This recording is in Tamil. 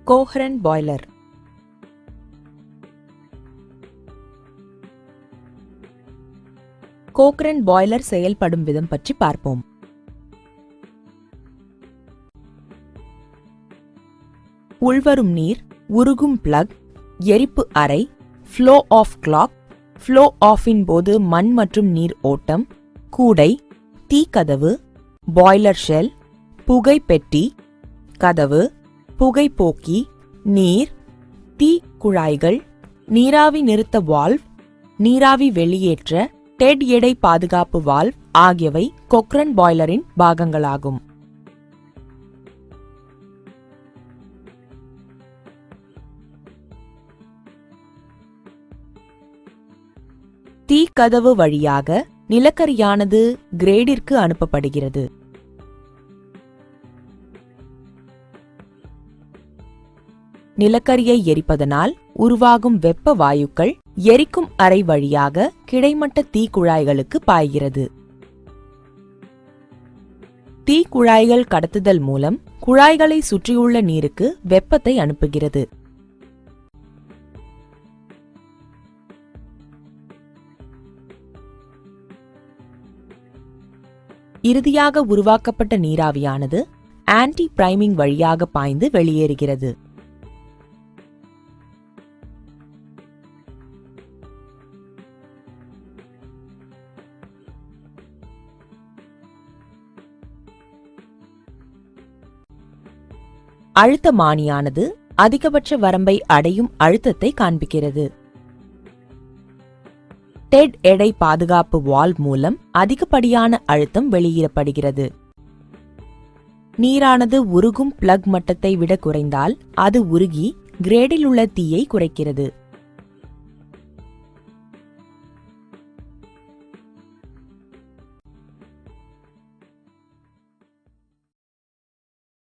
Coherent boiler. கோஹரண்ட் பாய்லர் செயல்படும் விதம் பற்றி பார்ப்போம். உள்வரும் நீர், உருகும் பிளக், எரிப்பு அறை, ஃப்ளோ ஆஃப் கிளாக், ஃப்ளோ ஆஃபின் போது மண் மற்றும் நீர் ஓட்டம், கூடை, தீக்கதவு, பாய்லர் ஷெல், புகை பெட்டி, கதவு, புகைப்போக்கி, நீர், தீ குழாய்கள், நீராவி நிறுத்த வால்வ், நீராவி வெளியேற்ற டெட் எடை பாதுகாப்பு வால்வ் ஆகியவை கோஹரண்ட் பாய்லரின் பாகங்களாகும். தீக்கதவு வழியாக நிலக்கரியானது கிரேடிற்கு அனுப்பப்படுகிறது. நிலக்கரியை எரிப்பதனால் உருவாகும் வெப்ப வாயுக்கள் எரிக்கும் அறை வழியாக கிடைமட்ட தீக்குழாய்களுக்கு பாய்கிறது. தீக்குழாய்கள் கடத்துதல் மூலம் குழாய்களை சுற்றியுள்ள நீருக்கு வெப்பத்தை அனுப்புகிறது. இறுதியாக உருவாக்கப்பட்ட நீராவியானது ஆன்டி பிரைமிங் வழியாக பாய்ந்து வெளியேறுகிறது. அழுத்தமானியானது அதிகபட்ச வரம்பை அடையும் அழுத்தத்தை காண்பிக்கிறது. டெட் எடை பாதுகாப்பு வால்வ் மூலம் அதிகப்படியான அழுத்தம் வெளியிடப்படுகிறது. நீரானது உருகும் பிளக் மட்டத்தை விட குறைந்தால் அது உருகி கிரேடில் உள்ள தீயை குறைக்கிறது.